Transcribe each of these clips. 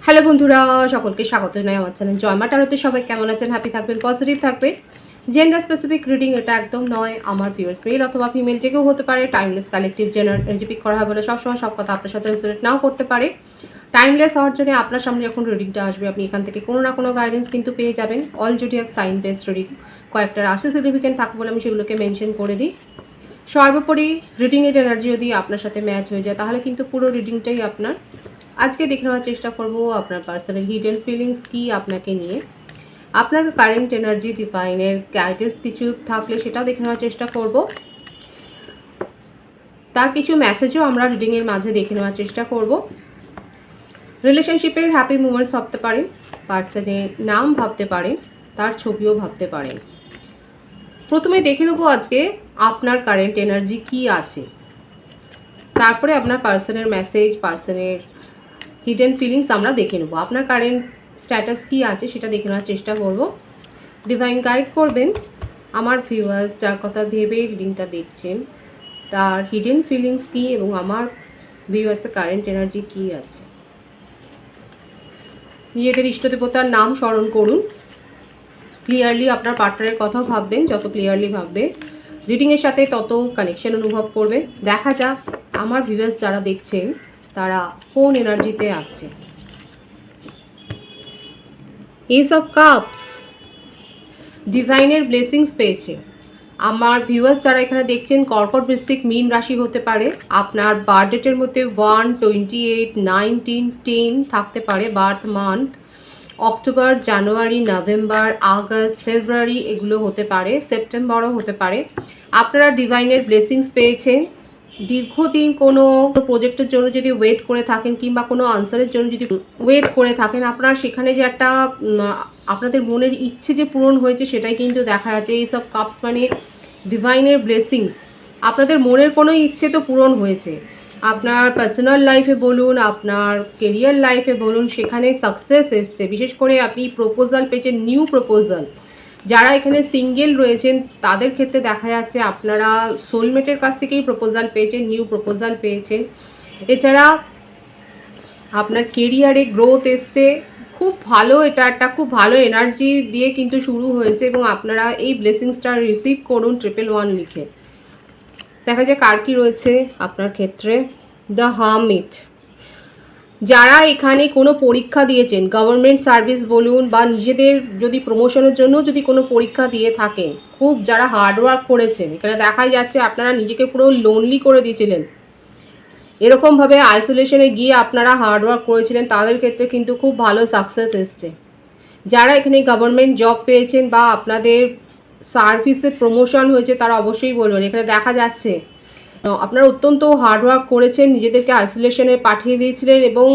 Hello বন্ধুরা, সকলকে স্বাগত জানাই আমার চ্যানেল জয় মা ট্যারোতে। সবাই কেমন আছেন? হ্যাপি থাকবেন, পজিটিভ থাকবেন। জেন্ডার স্পেসিফিক রিডিং এটা একদম নয়। আমার ভিউয়ার্স মেল অথবা ফিমেল যে কেউ হতে পারে। টাইমলেস কালেকটিভ জেনার এনার্জি পিক করা হয় বলে সবসময় সব কথা আপনার সাথে রেজোনেট নাও করতে পারে। টাইমলেস হওয়ার জন্য আপনার সামনে যখন রিডিংটা আসবে আপনি এখান থেকে কোনো না কোনো গাইডেন্স কিন্তু পেয়ে যাবেন। All zodiac sign based reading, কয়েকটা রাশি সিগনিফিকেন্ট থাকবে বলে আমি সেগুলোকে মেনশন করে দিই। সর্বোপরি রিডিংয়ের এনার্জি যদি আপনার সাথে ম্যাচ হয়ে যায় তাহলে কিন্তু পুরো রিডিংটাই আপনার। আজকে দেখে নেওয়ার চেষ্টা করব আপনার পার্সোনাল হিডেন ফিলিংস কি আপনাকে নিয়ে, আপনার কারেন্ট এনার্জি ডিভাইনের গাইডেন্স কিছু থাকলে সেটাও দেখে নেওয়ার চেষ্টা করব। তার কিছু মেসেজও আমরা রিডিংয়ের মাঝে দেখে নেওয়ার চেষ্টা করব। রিলেশনশিপের হ্যাপি মুমেন্টস ভাবতে পারেন, পার্সনের নাম ভাবতে পারেন, তার ছবিও ভাবতে পারেন। প্রথমে দেখে নেব আজকে আপনার কারেন্ট এনার্জি কি আছে, তারপরে আপনার পার্সনের মেসেজ, পার্সনের হিডেন ফিলিংস আমরা দেখে নেব। আপনার কারেন্ট স্ট্যাটাস কি আছে সেটা দেখে নেওয়ার চেষ্টা করব। ডিভাইন গাইড করবেন আমার ভিউয়ার্স যার কথা ভেবে রিডিংটা দেখছেন, তার হিডেন ফিলিংস কি এবং আমার ভিউয়ার্সের কারেন্ট এনার্জি কি আছে। নিজেদের ইষ্টদেবতার নাম স্মরণ করুন। ক্লিয়ারলি আপনার পার্টনারের কথাও ভাববেন, যত ক্লিয়ারলি ভাববে রিডিংয়ের সাথে তত কানেকশন অনুভব করবে। দেখা যাক আমার ভিউয়ার্স যারা দেখছেন তারা কোন এনার্জিতে আছে। এস অফ কাপস, ডিভাইনের ব্লেসিংস পেয়েছে। আমার ভিউয়ার্স যারা এখানে দেখছেন কর্কট, বৃশ্চিক, মীন রাশি হতে পারে। আপনার বার্থ ডেটের মধ্যে 1, 28, 19, 10 থাকতে পারে। বার্থ মান্থ অক্টোবর, জানুয়ারি, নভেম্বর, আগস্ট, ফেব্রুয়ারি এগুলো হতে পারে, সেপ্টেম্বরও হতে পারে। আপনারা ডিভাইনের ব্লেসিংস পেয়েছেন। দীর্ঘদিন কোনো প্রজেক্টের জন্য যদি ওয়েট করে থাকেন কিংবা কোনো আনসারের জন্য যদি ওয়েট করে থাকেন, আপনার সেখানে যে একটা আপনাদের মনের ইচ্ছে যে পূরণ হয়েছে সেটাই কিন্তু দেখা যাচ্ছে। এই সব কাপস মানে ডিভাইনের ব্লেসিংস। আপনাদের মনের কোনো ইচ্ছে তো পূরণ হয়েছে, আপনার পার্সোনাল লাইফে বলুন, আপনার কেরিয়ার লাইফে বলুন, সেখানে সাকসেস এসছে। বিশেষ করে আপনি প্রপোজাল পেয়েছেন, নিউ প্রপোজাল। যারা এখানে সিঙ্গেল রয়েছেন তাদের ক্ষেত্রে দেখা যাচ্ছে আপনারা সোলমেটের কাছ থেকেই প্রপোজাল পেয়েছেন, নিউ প্রপোজাল পেয়েছেন। এছাড়া আপনার কেরিয়ারে গ্রোথ এসছে, খুব ভালো, এটা একটা খুব ভালো এনার্জি দিয়ে কিন্তু শুরু হয়েছে এবং আপনারা এই ব্লেসিংসটা রিসিভ করুন 111 লিখে। দেখা যায় কার কি রয়েছে আপনার ক্ষেত্রে। দ্য হার্মিট, যারা এখানে কোনো পরীক্ষা দিয়েছেন, গভর্নমেন্ট সার্ভিস বলুন বা নিজেদের যদি প্রমোশনের জন্য যদি কোনো পরীক্ষা দিয়ে থাকেন, খুব যারা হার্ডওয়ার্ক করেছেন, এখানে দেখাই যাচ্ছে আপনারা নিজেকে পুরো লোনলি করে দিয়েছিলেন, এরকমভাবে আইসোলেশনে গিয়ে আপনারা হার্ডওয়ার্ক করেছিলেন, তাদের ক্ষেত্রে কিন্তু খুব ভালো সাকসেস এসছে। যারা এখানে গভর্নমেন্ট জব পেয়েছেন বা আপনাদের সার্ভিসে প্রমোশন হয়েছে তারা অবশ্যই বলবেন। এখানে দেখা যাচ্ছে আপনারা অত্যন্ত হার্ডওয়ার্ক করেছেন, নিজেদেরকে আইসোলেশনে পাঠিয়ে দিয়েছিলেন এবং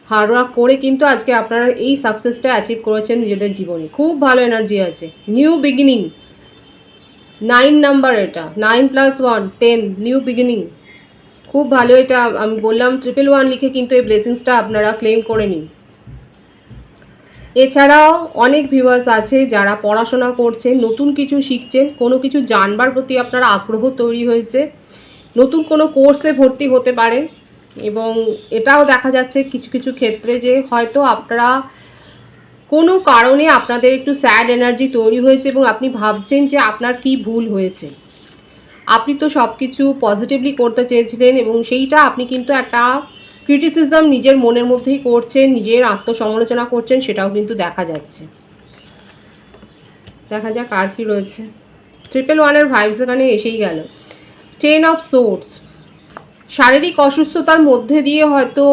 হার্ডওয়ার্ক করে কিন্তু আজকে আপনারা এই সাকসেসটা অ্যাচিভ করেছেন নিজেদের জীবনে। খুব ভালো এনার্জি আছে, নিউ বিগিনিং। 9 নাম্বার, এটা 9 + 1 10, নিউ বিগিনিং। খুব ভালো, এটা আমি বললাম 111 লিখে কিন্তু এই ব্লেসিংসটা আপনারা ক্লেম করে নিন। এছাড়াও অনেক ভিউয়ার্স আছে যারা পড়াশোনা করছেন, নতুন কিছু শিখছেন, কোনো কিছু জানবার প্রতি আপনার আগ্রহ তৈরি হয়েছে, নতুন কোনো কোর্সে ভর্তি হতে পারেন। এবং এটাও দেখা যাচ্ছে কিছু কিছু ক্ষেত্রে যে হয়তো আপনারা কোনো কারণে আপনাদের একটু স্যাড এনার্জি তৈরি হয়েছে এবং আপনি ভাবছেন যে আপনার কি ভুল হয়েছে। আপনি তো সব কিছু পজিটিভলি করতে চেয়েছিলেন এবং সেইটা আপনি কিন্তু একটা ক্রিটিসিজম নিজের মনের মধ্যেই করছেন, নিজের আত্মসমালোচনা করছেন, সেটাও কিন্তু দেখা যাচ্ছে। দেখা যাক আর কি রয়েছে। 111 ভাইবস এখানে এসেই গেল। 10 অফ সোর্ডস, শারীরিক অসুস্থতার মধ্যে দিয়ে হয়তো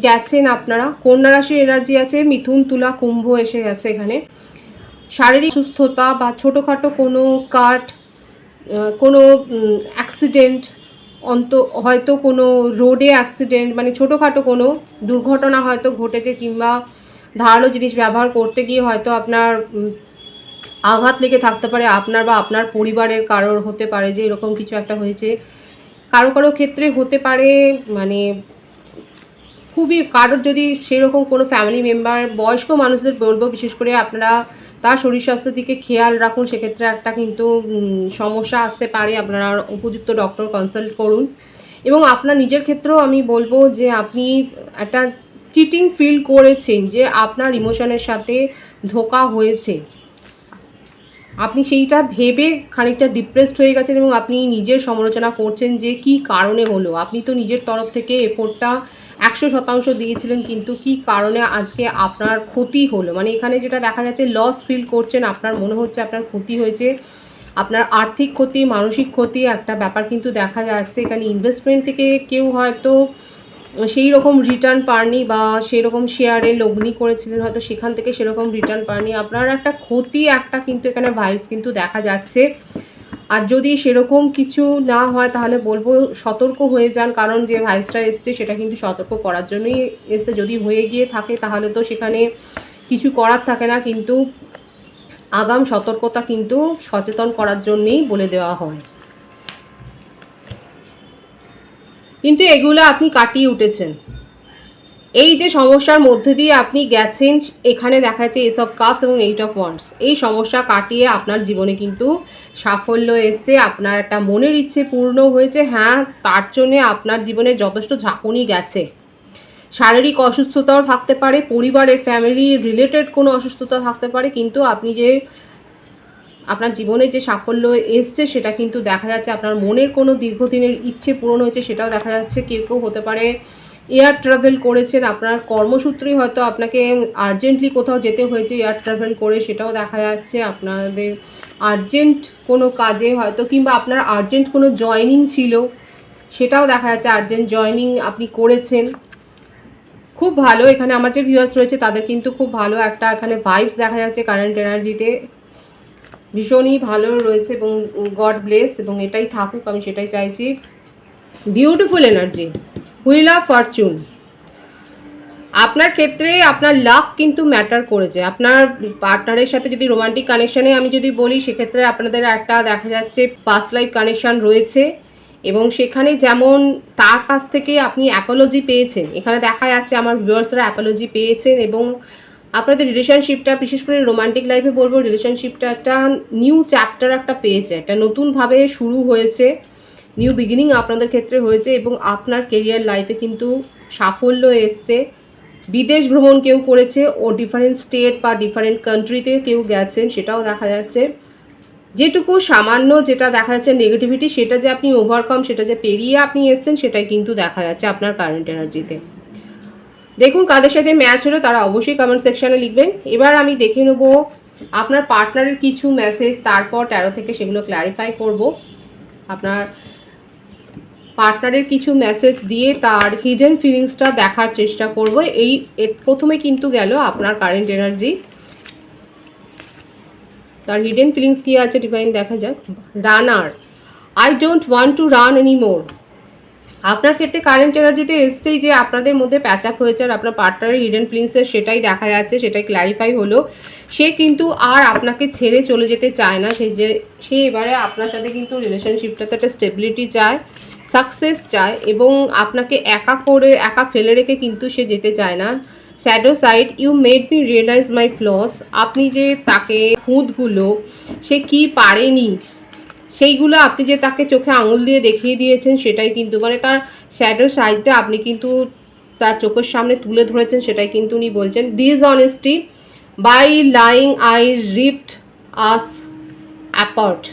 গেছেন আপনারা। কন্যা রাশির এনার্জি আছে, মিথুন, তুলা, কুম্ভ এসে গেছে এখানে। শারীরিক অসুস্থতা বা ছোটোখাটো কোনো কাট, কোনো অ্যাক্সিডেন্ট, হয়তো কোনো রোডে অ্যাক্সিডেন্ট, মানে ছোটোখাটো কোনো দুর্ঘটনা হয়তো ঘটেছে, কিংবা ধারালো জিনিস ব্যবহার করতে গিয়ে হয়তো আপনার আঘাত লেগে থাকতে পারে, আপনার বা আপনার পরিবারের কারোর হতে পারে যে এরকম কিছু একটা হয়েছে। কারো কারো ক্ষেত্রে হতে পারে, মানে খুবই কারোর যদি সেরকম কোনো ফ্যামিলি মেম্বার, বয়স্ক মানুষদের বলবো বিশেষ করে আপনারা তার শরীর স্বাস্থ্যের দিকে খেয়াল রাখুন। সেক্ষেত্রে একটা কিন্তু সমস্যা আসতে পারে, আপনারা উপযুক্ত ডক্টর কনসাল্ট করুন। এবং আপনার নিজের ক্ষেত্রেও আমি বলবো যে আপনি একটা চিটিং ফিল করেছেন, যে আপনার ইমোশনের সাথে ধোঁকা হয়েছে, আপনি সেইটা ভেবে খানিকটা ডিপ্রেসড হয়ে গেছেন এবং আপনি নিজের সমালোচনা করছেন যে কি কারণে হলো। আপনি তো নিজের তরফ থেকে এফোর্টটা 100% দিয়েছিলেন, কিন্তু কি কারণে আজকে আপনার ক্ষতি হলো। মানে এখানে যেটা দেখা যাচ্ছে, লস ফিল করছেন, আপনার মনে হচ্ছে আপনার ক্ষতি হয়েছে, আপনার আর্থিক ক্ষতি, মানসিক ক্ষতি একটা ব্যাপার কিন্তু দেখা যাচ্ছে। এখানে ইনভেস্টমেন্ট থেকে কেউ হয়তো সেই রকম রিটার্ন পাননি, বা সেরকম শেয়ারে লগ্নি করেছিলেন, হয়তো সেখান থেকে সেরকম রিটার্ন পাননি। আপনার একটা ক্ষতি একটা কিন্তু এখানে ভাইবস কিন্তু দেখা যাচ্ছে। আর যদি সেরকম কিছু না হয় তাহলে বলবো সতর্ক হয়ে যান, কারণ যে ভাইবসটা এসছে সেটা কিন্তু সতর্ক করার জন্যই এসছে। যদি হয়ে গিয়ে থাকে তাহলে তো সেখানে কিছু করার থাকে না, কিন্তু আগাম সতর্কতা কিন্তু সচেতন করার জন্যেই বলে দেওয়া হয়। কিন্তু এগুলো আপনি কাটিয়ে উঠেছেন। এই যে সমস্যার মধ্যে দিয়ে আপনি গেছেন, এখানে দেখা যাচ্ছে এস অফ কাপস এবং 8 অফ ওয়ান্ডস, এই সমস্যা কাটিয়ে আপনার জীবনে কিন্তু সাফল্য এসছে, আপনার একটা মনের ইচ্ছে পূর্ণ হয়েছে। হ্যাঁ, তার জন্যে আপনার জীবনে যথেষ্ট ঝাঁকুনি গেছে। শারীরিক অসুস্থতাও থাকতে পারে, পরিবারের ফ্যামিলি রিলেটেড কোনো অসুস্থতা থাকতে পারে, কিন্তু আপনি যে আপনার জীবনে যে সাফল্য এসছে সেটা কিন্তু দেখা যাচ্ছে। আপনার মনের কোনো দীর্ঘদিনের ইচ্ছে পূরণ হয়েছে, সেটাও দেখা যাচ্ছে। কেউ কেউ হতে পারে এয়ার ট্রাভেল করেছেন, আপনার কর্মসূত্রেই হয়তো আপনাকে আর্জেন্টলি কোথাও যেতে হয়েছে এয়ার ট্রাভেল করে, সেটাও দেখা যাচ্ছে। আপনাদের আর্জেন্ট কোনো কাজে হয়তো, কিংবা আপনার আর্জেন্ট কোনো জয়নিং ছিল, সেটাও দেখা যাচ্ছে। আর্জেন্ট জয়নিং আপনি করেছেন, খুব ভালো। এখানে আমার যে ভিউয়ার্স রয়েছে তাদের কিন্তু খুব ভালো একটা এখানে ভাইবস দেখা যাচ্ছে কারেন্ট এনার্জিতে, ভীষণই ভালো রয়েছে এবং গড ব্লেস, এবং এটাই থাকুক, আমি সেটাই চাইছি। Beautiful energy, wheel of Fortune. আপনার ক্ষেত্রে আপনার লাক কিন্তু ম্যাটার করেছে। আপনার পার্টনারের সাথে যদি রোমান্টিক কানেকশানে আমি যদি বলি, সেক্ষেত্রে আপনাদের একটা দেখা যাচ্ছে পাস্ট লাইফ কানেকশান রয়েছে, এবং সেখানে যেমন তার কাছ থেকে আপনি অ্যাপোলজি পেয়েছেন, এখানে দেখা যাচ্ছে আমার ভিউয়ার্সরা অ্যাপোলজি পেয়েছেন, এবং আপনাদের রিলেশনশিপটা, বিশেষ করে রোমান্টিক লাইফে বলবো, রিলেশনশিপটা একটা নিউ চ্যাপ্টার একটা পেয়েছে, একটা নতুনভাবে শুরু হয়েছে, নিউ বিগিনিং আপনাদের ক্ষেত্রে হয়েছে, এবং আপনার কেরিয়ার লাইফে কিন্তু সাফল্য এসছে। বিদেশ ভ্রমণ কেউ করেছে, ও ডিফারেন্ট স্টেট বা ডিফারেন্ট কান্ট্রিতে কেউ গেছেন, সেটাও দেখা যাচ্ছে। যেটুকু সামান্য যেটা দেখা যাচ্ছে নেগেটিভিটি, সেটা যে আপনি ওভারকাম, সেটা যে পেরিয়ে আপনি এসছেন, সেটাই কিন্তু দেখা যাচ্ছে আপনার কারেন্ট এনার্জিতে। দেখুন কাদের সাথে ম্যাচ হলো তারা অবশ্যই কমেন্ট সেকশানে লিখবেন। এবার আমি দেখে নেব আপনার পার্টনারের কিছু মেসেজ, তারপর 13 থেকে সেগুলো ক্ল্যারিফাই করব। আপনার পার্টনারের কিছু মেসেজ দিয়ে তার হিডেন ফিলিংসটা দেখার চেষ্টা করব। এই প্রথমে কিন্তু গেল আপনার কারেন্ট এনার্জি, তার হিডেন ফিলিংস কী আছে ডিভাইন দেখা যাক। Runner, I don't want to run any more. আপনার ক্ষেত্রে কারেন্ট এনার্জিতে এসছেই যে আপনাদের মধ্যে প্যাচ আপ হয়েছে, আর আপনার পার্টনারের হিডেন ফিলিংসের সেটাই দেখা যাচ্ছে, সেটাই ক্ল্যারিফাই হলো। সে কিন্তু আর আপনাকে ছেড়ে চলে যেতে চায় না, সে এবারে আপনার সাথে কিন্তু রিলেশনশিপটাতে একটা স্টেবিলিটি চায়, সাকসেস চায়, এবং আপনাকে একা ফেলে রেখে কিন্তু সে যেতে চায় না। Shadow side, you made me realize my flaws. আপনি যে তাকে খুঁতগুলো, সে কি পারেনি সেইগুলো আপনি যে তাকে চোখে আঙুল দিয়ে দেখিয়ে দিয়েছেন, সেটাই কিন্তু মানে তার শ্যাডো সাইডটা আপনি কিন্তু তার চোখের সামনে তুলে ধরেছেন, সেটাই কিন্তু উনি বলছেন। Dishonesty, by lying I ripped us apart.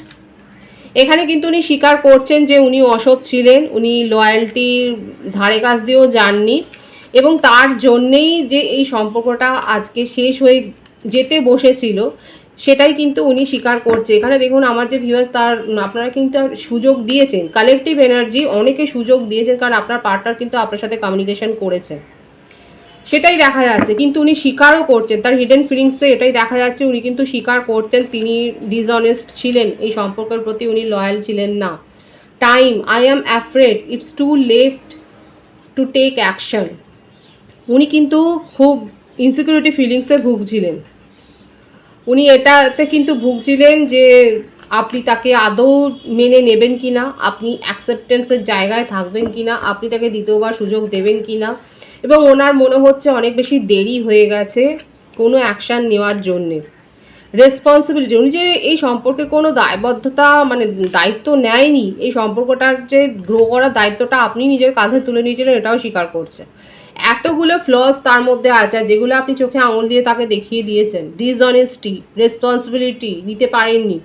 এখানে কিন্তু উনি স্বীকার করছেন যে উনি অসৎ ছিলেন, উনি লয়্যালটির ধারে কাছ দিয়েও যাননি, এবং তার জন্যেই যে এই সম্পর্কটা আজকে শেষ হয়ে যেতে বসেছিল, সেটাই কিন্তু উনি স্বীকার করছে। এখানে দেখুন আমার যে ভিউয়ার্স, আপনারা কিন্তু সুযোগ দিয়েছেন, কালেকটিভ এনার্জি অনেকে সুযোগ দিয়েছেন, কারণ আপনার পার্টনার কিন্তু আপনার সাথে কমিউনিকেশন করেছে, সেটাই দেখা যাচ্ছে। কিন্তু উনি স্বীকারও করছেন, তার হিডেন ফিলিংসে এটাই দেখা যাচ্ছে, উনি কিন্তু স্বীকার করছেন তিনি ডিসঅনেস্ট ছিলেন, এই সম্পর্কের প্রতি উনি লয়াল ছিলেন না। Time, I am afraid it's too late to take action. উনি কিন্তু খুব ইনসিকিউরিটি ফিলিংসে ভুগছিলেন, উনি এটাতে কিন্তু ভুগছিলেন যে আপনি তাকে আদৌ মেনে নেবেন কি না, আপনি অ্যাকসেপ্টেন্সের জায়গায় থাকবেন কি না, আপনি তাকে দ্বিতীয়বার সুযোগ দেবেন কি না, এবং ওনার মনে হচ্ছে অনেক বেশি দেরি হয়ে গেছে কোনো অ্যাকশান নেওয়ার জন্যে। রেসপন্সিবিলিটি, উনি যে এই সম্পর্কে কোনো দায়বদ্ধতা মানে দায়িত্ব নেয়নি, এই সম্পর্কটার যে গ্রো করার দায়িত্বটা আপনি নিজের কাঁধে তুলে নিয়েছিলেন, এটাও স্বীকার করছে। এতগুলো ফ্লস তার মধ্যে আছে, যেগুলো আপনি চোখে আঙুল দিয়ে তাকে দেখিয়ে দিয়েছেন। ডিসঅনেস্টি, রেসপন্সিবিলিটি নিতে পারেননি,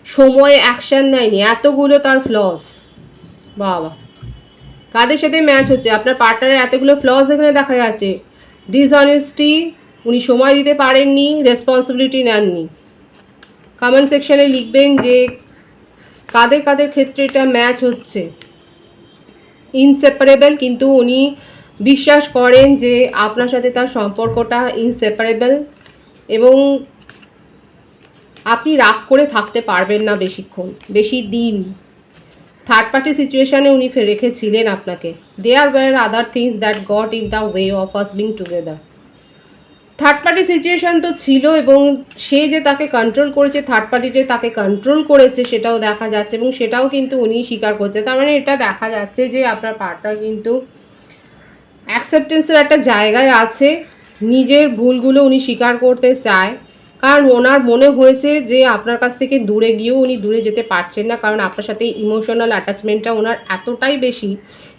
সময় অ্যাকশন নেয়নি, এতগুলো তার ফ্লস। বাবা, কাদের সাথে ম্যাচ হচ্ছে? আপনার পার্টনারের এতগুলো ফ্লস এখানে দেখা যাচ্ছে। ডিসঅনেস্টি, উনি সময় দিতে পারেননি, রেসপন্সিবিলিটি নেননি। কমেন্ট সেকশনে লিখবেন যে কাদের কাদের ক্ষেত্রে এটা ম্যাচ হচ্ছে। ইনসেপারেবল, কিন্তু উনি বিশ্বাস করেন যে আপনার সাথে তার সম্পর্কটা ইনসেপারেবল, এবং আপনি রাগ করে থাকতে পারবেন না বেশিক্ষণ, বেশি দিন। থার্ড পার্টি সিচুয়েশানে উনি রেখেছিলেন আপনাকে। There were other things that got in the way of us being together. Third party situation তো ছিল, এবং সে যে তাকে কন্ট্রোল করেছে, থার্ড পার্টি যে তাকে কন্ট্রোল করেছে সেটাও দেখা যাচ্ছে, এবং সেটাও কিন্তু উনি স্বীকার করছে। তার মানে এটা দেখা যাচ্ছে যে আপনার পার্টনার কিন্তু অ্যাকসেপ্টেন্সের একটা জায়গায় আছে, নিজের ভুলগুলো উনি স্বীকার করতে চায়। কারণ ওনার মনে হয়েছে যে আপনার কাছ থেকে দূরে গিয়েও উনি দূরে যেতে পারছেন না, কারণ আপনার সাথে ইমোশনাল অ্যাটাচমেন্টটা ওনার এতটাই বেশি,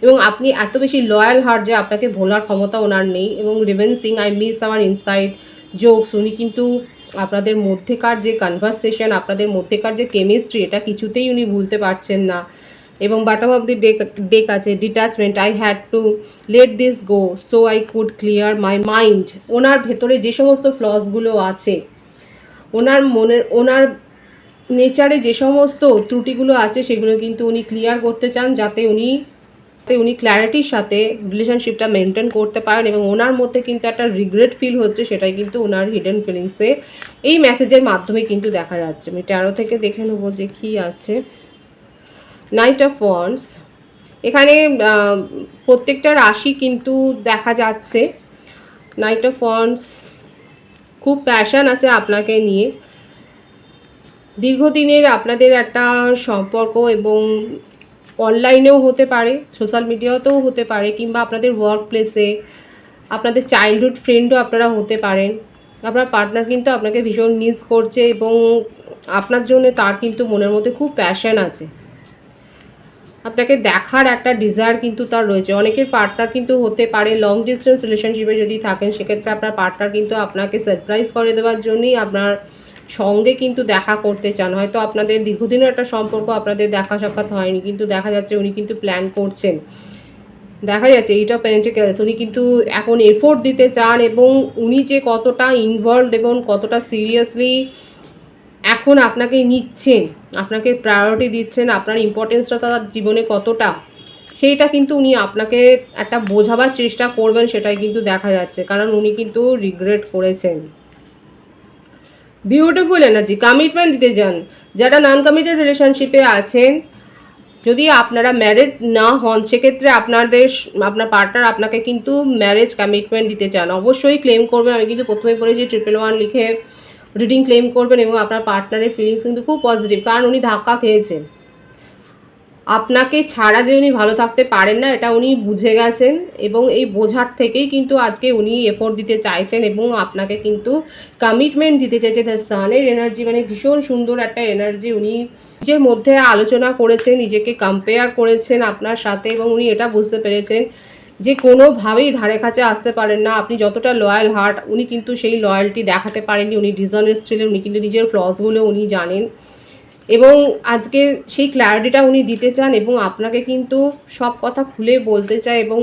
এবং আপনি এত বেশি লয়াল হার্ট যে আপনাকে ভোলার ক্ষমতা ওনার নেই। এবং রিভেন্সিং I miss our inside jokes, উনি কিন্তু আপনাদের মধ্যেকার যে কনভারসেশন, আপনাদের মধ্যেকার যে কেমিস্ট্রি, এটা কিছুতেই উনি ভুলতে পারছেন না। এবং বটম অফ দি ডেক আছে detachment, I had to let this go so I could clear my mind. ওনার ভেতরে যে সমস্ত ফ্লসগুলো আছে, ওনার নেচারে যে সমস্ত ত্রুটিগুলো আছে, সেগুলো কিন্তু উনি ক্লিয়ার করতে চান, যাতে উনি ক্ল্যারিটির সাথে রিলেশনশিপটা মেনটেন করতে পারেন। এবং ওনার মধ্যে কিন্তু একটা রিগ্রেট ফিল হচ্ছে, সেটাই কিন্তু ওনার হিডেন ফিলিংসে এই মেসেজের মাধ্যমে কিন্তু দেখা যাচ্ছে। আমি 13 থেকে দেখে নেবো যে কী আছে। নাইট অফ ওয়ান্ডস, এখানে প্রত্যেকটা রাশি কিন্তু দেখা যাচ্ছে। নাইট অফ ওয়ান্ডস, খুব প্যাশন আছে আপনাকে নিয়ে, দীর্ঘদিনের আপনাদের একটা সম্পর্ক, এবং অনলাইনেও হতে পারে, সোশ্যাল মিডিয়াতেও হতে পারে, কিংবা আপনাদের ওয়ার্ক প্লেসে, আপনাদের চাইল্ডহুড ফ্রেন্ডও আপনারা হতে পারেন। আপনার পার্টনার কিন্তু আপনাকে ভীষণ মিস করছে, এবং আপনার জন্য তার কিন্তু মনের মধ্যে খুব প্যাশন আছে, আপনাকে দেখার একটা ডিজায়ার কিন্তু তার রয়েছে। অনেকের পার্টনার কিন্তু হতে পারে লং ডিস্টেন্স রিলেশনশিপে যদি থাকেন, সেক্ষেত্রে আপনার পার্টনার কিন্তু আপনাকে সারপ্রাইজ করে দেওয়ার জন্যই আপনার সঙ্গে কিন্তু দেখা করতে চান। হয়তো আপনাদের দীর্ঘদিনের একটা সম্পর্ক, আপনাদের দেখা সাক্ষাৎ হয়নি, কিন্তু দেখা যাচ্ছে উনি কিন্তু প্ল্যান করছেন। দেখা যাচ্ছে এইট অফ পেন্টিকেলস, উনি কিন্তু এখন এফোর্ট দিতে চান, এবং উনি যে কতটা ইনভলভড এবং কতটা সিরিয়াসলি এখন আপনাকে নিচ্ছেন, আপনাকে প্রায়োরিটি দিচ্ছেন, আপনার ইম্পর্টেন্সটা তার জীবনে কতটা, সেইটা কিন্তু উনি আপনাকে একটা বোঝাবার চেষ্টা করবেন, সেটাই কিন্তু দেখা যাচ্ছে, কারণ উনি কিন্তু রিগ্রেট করেছেন। বিউটিফুল এনার্জি, কমিটমেন্ট দিতে যান। যারা নন কমিটেড রিলেশনশিপে আছেন, যদি আপনারা ম্যারিড না হন, সেক্ষেত্রে আপনার পার্টনার আপনাকে কিন্তু ম্যারেজ কমিটমেন্ট দিতে চান। অবশ্যই ক্লেম করবেন, আমি কিন্তু প্রথমে বলেছি 111 লিখে রিডিং ক্লেম করবেন, এবং আপনার পার্টনারের ফিলিংস কিন্তু খুব পজিটিভ, কারণ উনি ধাক্কা খেয়েছেন। আপনাকে ছাড়া যে উনি ভালো থাকতে পারেন না, এটা উনি বুঝে গেছেন, এবং এই বোঝার থেকেই কিন্তু আজকে উনি এফোর্ট দিতে চাইছেন, এবং আপনাকে কিন্তু কমিটমেন্ট দিতে চাইছে। দ্য সানের এনার্জি মানে ভীষণ সুন্দর একটা এনার্জি। উনি নিজের মধ্যে আলোচনা করেছেন, নিজেকে কম্পেয়ার করেছেন আপনার সাথে, এবং উনি এটা বুঝতে পেরেছেন যে কোনোভাবেই ধারে কাছে আসতে পারেন না। আপনি যতটা লয়াল হার্ট, উনি কিন্তু সেই লয়্যালটি দেখাতে পারেননি, উনি ডিসঅনেস্ট ছিলেন, উনি কিন্তু নিজের ফ্লসগুলো উনি জানেন, এবং আজকে সেই ক্ল্যারিটিটা উনি দিতে চান, এবং আপনাকে কিন্তু সব কথা খুলে বলতে চায়, এবং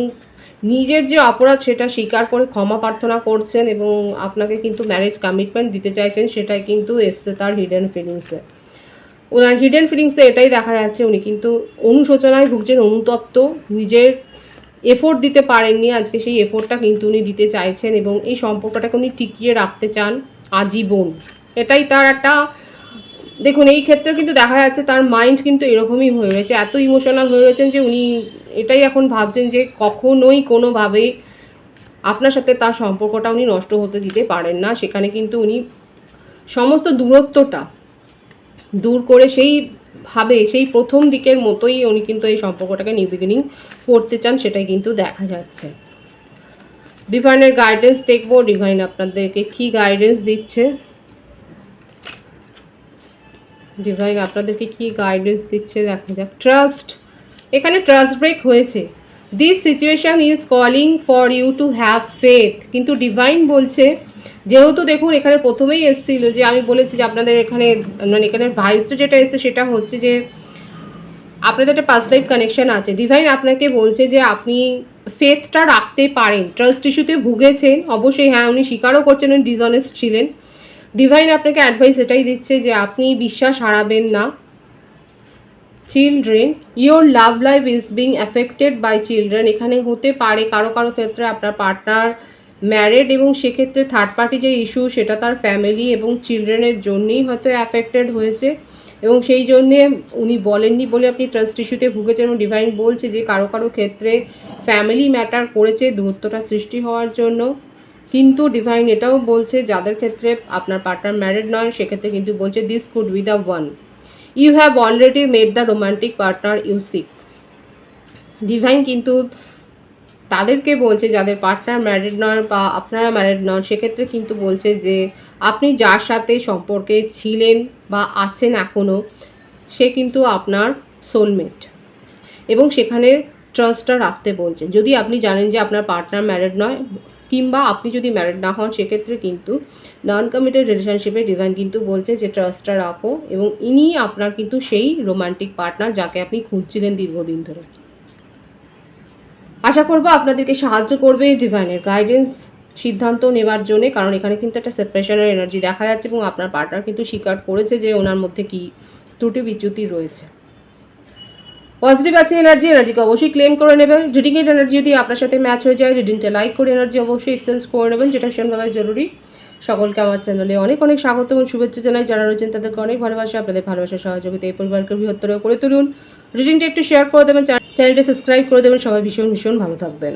নিজের যে অপরাধ সেটা স্বীকার করে ক্ষমা প্রার্থনা করছেন, এবং আপনাকে কিন্তু ম্যারেজ কমিটমেন্ট দিতে চাইছেন, সেটাই কিন্তু এসছে তার হিডেন ফিলিংসে। ওনার হিডেন ফিলিংসে এটাই দেখা যাচ্ছে, উনি কিন্তু অনুশোচনায় ভুগছেন, অনুতপ্ত, নিজের এফোর্ট দিতে পারেননি, আজকে সেই এফোর্টটা কিন্তু উনি দিতে চাইছেন, এবং এই সম্পর্কটাকে উনি টিকিয়ে রাখতে চান আজীবন। এটাই তার একটা, দেখুন এই ক্ষেত্রে কিন্তু দেখা যাচ্ছে তার মাইন্ড কিন্তু এরকমই হয়ে রয়েছে, এত ইমোশনাল হয়ে রয়েছেন যে উনি এটাই এখন ভাবছেন যে কখনোই কোনোভাবেই আপনার সাথে তার সম্পর্কটা উনি নষ্ট হতে দিতে পারেন না। সেখানে কিন্তু উনি সমস্ত দূরত্বটা দূর করে সেই প্রথম দিকের মতোই উনি কিন্তু এই সম্পর্কটাকে নিউ বিগিনিং করতে চান, সেটাই কিন্তু দেখা যাচ্ছে। ডিভাইনের গাইডেন্স দেখবো, ডিভাইন আপনাদেরকে কি গাইডেন্স দিচ্ছে, দেখা যাক। ট্রাস্ট, এখানে ট্রাস্ট ব্রেক হয়েছে, this situation is calling for you to have faith. কিন্তু ডিভাইন বলছে, যেহেতু দেখুন এখানে প্রথমেই এসেছিল যে আমি বলেছি যে আপনাদের এখানে মানে এখানে ভাইবসটা যেটা এসছে সেটা হচ্ছে যে আপনাদের একটা পাস্ট লাইফ কানেকশন আছে। ডিভাইন আপনাকে বলছে যে আপনি ফেথটা রাখতে পারেন। ট্রাস্ট ইস্যুতে ভুগেছেন অবশ্যই, হ্যাঁ উনি স্বীকারও করছেন উনি ডিসঅনেস্ট ছিলেন। ডিভাইন আপনাকে অ্যাডভাইস এটাই দিচ্ছে যে আপনি বিশ্বাস হারাবেন না। Children, your love life is being affected by children. এখানে হতে পারে কারো কারো ক্ষেত্রে আপনার পার্টনার ম্যারিড এবং সেক্ষেত্রে থার্ড পার্টি যে ইস্যু সেটা তার ফ্যামিলি এবং চিলড্রেনের জন্যেই হয়তো অ্যাফেক্টেড হয়েছে এবং সেই জন্যে উনি বলেননি বলে আপনি ট্রাস্ট ইস্যুতে ভুগেছেন। এবং ডিভাইন বলছে যে কারো কারো ক্ষেত্রে ফ্যামিলি ম্যাটার করেছে দূরত্বটা সৃষ্টি হওয়ার জন্য। কিন্তু ডিভাইন এটাও বলছে যাদের ক্ষেত্রে আপনার পার্টনার ম্যারিড নয় সেক্ষেত্রে কিন্তু বলছে this could be the one, you have already made the romantic partner you seek. Divine কিন্তু তাদেরকে বলছে যাদের পার্টনার ম্যারিড নয় বা আপনারা ম্যারিড নন সেক্ষেত্রে কিন্তু বলছে যে আপনি যার সাথে সম্পর্কে ছিলেন বা আছেন এখনও সে কিন্তু আপনার সোলমেট এবং সেখানে ট্রাস্টটা রাখতে বলছেন। যদি আপনি জানেন যে আপনার পার্টনার ম্যারিড নয় কিংবা আপনি যদি ম্যারিড না হন সেক্ষেত্রে কিন্তু নন কমিটেড রিলেশনশিপে ডিভাইন কিন্তু বলছে যে ট্রাস্টটা রাখো এবং ইনি আপনার কিন্তু সেই রোমান্টিক পার্টনার যাকে আপনি খুঁজছিলেন দীর্ঘদিন ধরে। আশা করবো আপনাদেরকে সাহায্য করবে ডিভাইনের গাইডেন্স সিদ্ধান্ত নেওয়ার জন্যে, কারণ এখানে কিন্তু একটা সেপারেশনের এনার্জি দেখা যাচ্ছে এবং আপনার পার্টনার কিন্তু স্বীকার করেছে যে ওনার মধ্যে কি ত্রুটি বিচ্যুতি রয়েছে। পজিটিভ আছে এনার্জিকে অবশ্যই ক্লেম করে নেবেন। রিডিংয়ের এনার্জি যদি আপনার সাথে ম্যাচ হয়ে যায় রিডিংটা লাইক করে এনার্জি অবশ্যই এক্সচেঞ্জ করে নেবেন, যেটা ভীষণভাবে জরুরি। সকলকে আমার চ্যানেলে অনেক অনেক স্বাগত এবং শুভেচ্ছা জানাই। যারা রয়েছেন তাদেরকে অনেক ভালোবাসা। আপনাদের ভালোবাসার সহযোগিতা এই পরিবারকে বৃহত্তর করে তুলুন। রিডিংটা একটু শেয়ার করে দেবেন, চ্যানেলটা সাবস্ক্রাইব করে দেবেন। সবাই ভীষণ ভীষণ ভালো থাকবেন।